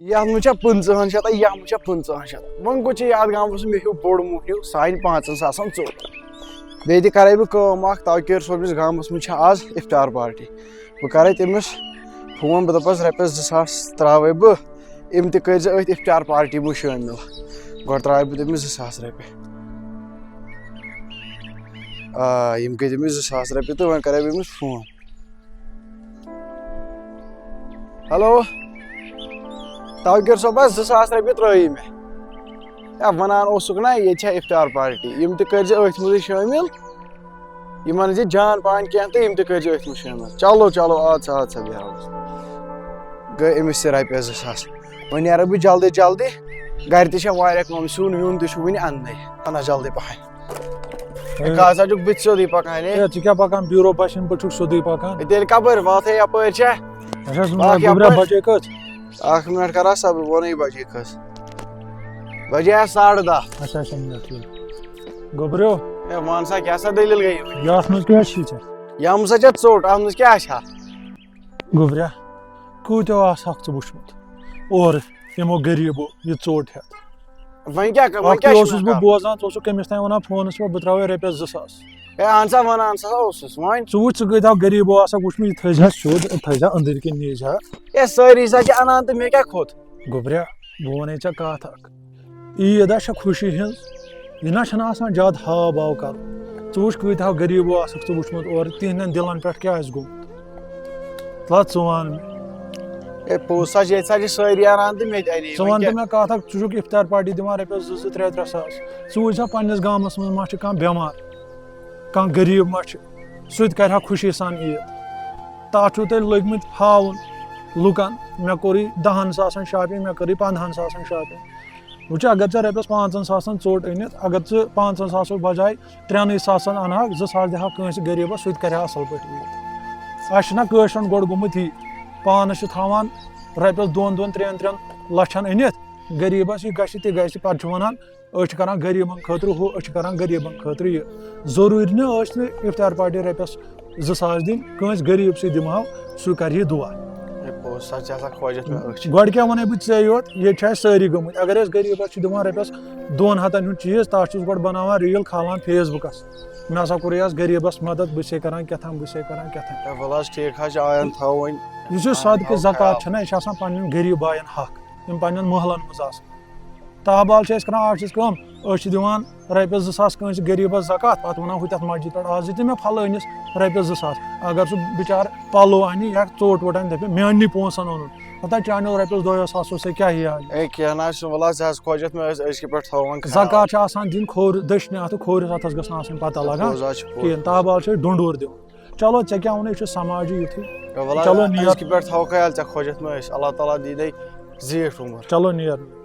یہ مجھے 15 شیت یہ مجھے 15 شیت ون گو یاد گامس مے ہیو بوڑ موہنیو سانہِ 5 ساسن ژوٚٹ بیٚیہِ تہِ کرے بہٕ کٲم اکھ توکیر صٲبنِس گامس منٛز چھِ آز افطار پارٹی بہٕ کرے تٔمِس فون بہٕ دپس رۄپیس 2000 تراوے بہٕ یِم تہِ کٔرۍ زِ أتھۍ افطار پارٹی منٛز شٲمِل گۄڈٕ تراوے بہٕ تٔمِس 2000 رۄپیہِ یِم گٔے تٔمِس 2000 رۄپیہِ تہٕ وۄنۍ کرے بہٕ أمِس فون ہیلو توکیر صٲبس 2000 رۄپیہِ ترٛٲیی مےٚ ہے ونان اوسُکھ نا ییٚتہِ چھےٚ افطار پارٹی یِم تہِ کٔرۍ زِ أتھۍ منٛزٕے شٲمِل یِمن زِ جان پہن کینٛہہ تہٕ یِم تہِ کٔرۍ زِ أتھۍ منٛز شٲمِل چلو چلو اد سا بیٚہہ رۄبس گٔے أمِس تہِ رۄپیس 2000 وۄنۍ نیرٕ بہٕ جلدی جلدی گرِ تہِ چھےٚ واریاہ کٲم سیُن ویُن تہِ چھُ وُنہِ اننٕے انہ جلدی پہن کاہ ہسا چھُکھ بٕتھِ سیوٚدُے پکان ہے ژٕ کیٛاہ پکان بیوٗرو بچن پٲٹھۍ چھُکھ سیوٚدُے پکان تیٚلہِ کپٲرۍ واتھے یپٲرۍ چھےٚ گوٚبرا بجے کٔژ اکھ منٹ کرا صبر بہٕ ونے بجے کٔژ بجے 10:30 اچھا اچھا ٹھیٖک گوٚبریو ہے ون سا کیٛاہ سا دٔلیٖل گٔے یتھ منٛز کیٛاہ چھی ژےٚ یِم سا چھےٚ ژوٚٹ اتھ منٛز کیٛاہ چھِ گوٚبرا کۭتیو آسہکھ ژٕ وٕچھمُت اورٕ یِمو غریٖبو یہِ ژوٚٹ ہٮ۪تھ وۄنۍ کیٛاہ اکھتُے اوسُس بہٕ بوزان ژٕ اوسُکھ کٔمِس تانۍ ونان فونس پٮ۪ٹھ بہٕ تراوے رۄپیس 2000 ہے اہن سا ونان سا اوسُس وۄنۍ ژٕ وٕچھ ژٕ کۭتیاہ غریٖبو آسکھ وٕچھمُت یہِ تھٲیزِ سیوٚد تھٲیزِ أنٛدٕرۍ کِنۍ نیٖزِ ہے سٲری سا چھِ انان تہٕ مےٚ کیٛاہ کھوٚت گوٚبرا بہٕ ونے ژےٚ کتھ اکھ عیٖد چھےٚ خوشی ہٕنٛز یہِ نہ چھنہٕ آسان زیادٕ ہاو باو کرُن ژٕ وٕچھ کۭتیاہ غریٖبو آسکھ ژٕ وٕچھمُت اورٕ تِہنٛدٮ۪ن دِلن پٮ۪ٹھ کیٛاہ آسہِ گوٚمُت تلا ژٕ وَن مےٚ ہے پوٚز سا چھِ ییٚتہِ سا چھِ سٲری انان تہٕ مےٚ تہِ انے ژٕ وَن تہٕ مےٚ کتھ اکھ ژٕ چھُکھ افطار پارٹی دِوان رۄپیس 2-3 ساس ژٕ وٕچھ سا پننِس گامس منٛز ما چھُ کانٛہہ بٮ۪مار کانٛہہ غریٖب ما چھُ سُہ تہِ کرِ ہا خوشی سان عیٖد تتھ چھُو تۄہہِ لٔگمٕتۍ ہاوُن لُکن مےٚ کوٚر یہِ 10 ساسن شاپِنگ مےٚ کٔر یہِ 15 ساسن شاپِنگ وٕچھ اگر ژےٚ رۄپیس 5 ساسن ژوٚٹ أنِتھ اگر ژٕ 5 ساسو بجاے 3 ساسن انہاکھ 2 ساس دِہاکھ کٲنٛسہِ غریٖبس سُہ تہِ کرِ ہا اصل پٲٹھۍ عیٖد اسہِ چھُنہ کٲشرٮ۪ن گۄڈٕ گوٚمُت یی پانس چھِ تھاوان رۄپیس 2-3 لچھن أنِتھ غریٖبس یہِ گژھِ تہِ گژھِ پتہٕ چھِ ونان أسۍ چھِ کران غریٖبن خٲطرٕ ہُہ أسۍ چھِ کران غریٖبن خٲطرٕ یہِ ضروٗری نہٕ ٲسۍ نہٕ افطار پارٹی رۄپیس 2000 دِنۍ کٲنٛسہِ غریٖب سٕے دِمہو سُہ کرِ یہِ دُعا گۄڈٕ کیٛاہ ونے بہٕ ژےٚ یوت ییٚتہِ چھِ اسہِ سٲری گٔمٕتۍ اگر أسۍ غریٖبس چھِ دِوان رۄپیس 200 ہُنٛد چیٖز تتھ چھُس گۄڈٕ بناوان ریٖل کھالان فیس بُکس مےٚ ہسا کوٚرُے آز غریٖبس مدد بہٕ چھسے کران کیٛاہ تھام بہٕ چھسے کران کیٛاہ تھام وَلہٕ حظ ٹھیٖک حظ چھُ آیَن تھاو وۄنۍ یُس یہِ صدقہٕ زکات چھنہ یہِ چھِ آسان پننٮ۪ن غریٖب باین حق یِم پننٮ۪ن محلن منٛز آسان تابال چھِ أسۍ کران آز چھِ أسۍ کٲم أسۍ چھِ دِوان رۄپیس 2000 کٲنٛسہِ غریٖبس زکات پتہٕ ونان ہُہ تتھ مسجد پٮ۪ٹھ آز دِتۍ مےٚ فلٲنِس رۄپیس 2000 اگر سُہ بِچارٕ پلو انہِ یا ژوٚٹ ووٚٹ انہِ دپہِ میٛانہِ پونٛسن اوٚنُن پتہ چانیو رۄپیس 2 ساسو سۭتۍ کیٛاہ یی آز ہے کینٛہہ نہ حظ چھُنہٕ وَلہٕ حظ ژٕ حظ کھوجَتھ مےٚ أزکہِ پٮ۪ٹھ تھاو وۄنۍ زکات چھِ آسان دِنۍ کھوٚورِ دٔچھنہِ اَتھٕ کھوورِس اَتھس گٔژھ نہٕ آسٕنۍ پتہ لگان کِہیٖنۍ تابال چھِ أسۍ ڈُنڈور دِوان چلو ژےٚ کیٛاہ ووٚنُے یہِ چھُ سماجی یُتھُے چلو نیر أزکہِ پٮ۪ٹھ تھاو خیال ژےٚ کھوجَتھ مےٚ أسۍ اللہ تعالیٰ دی دے زیٖٹھ عُمر چلو نیر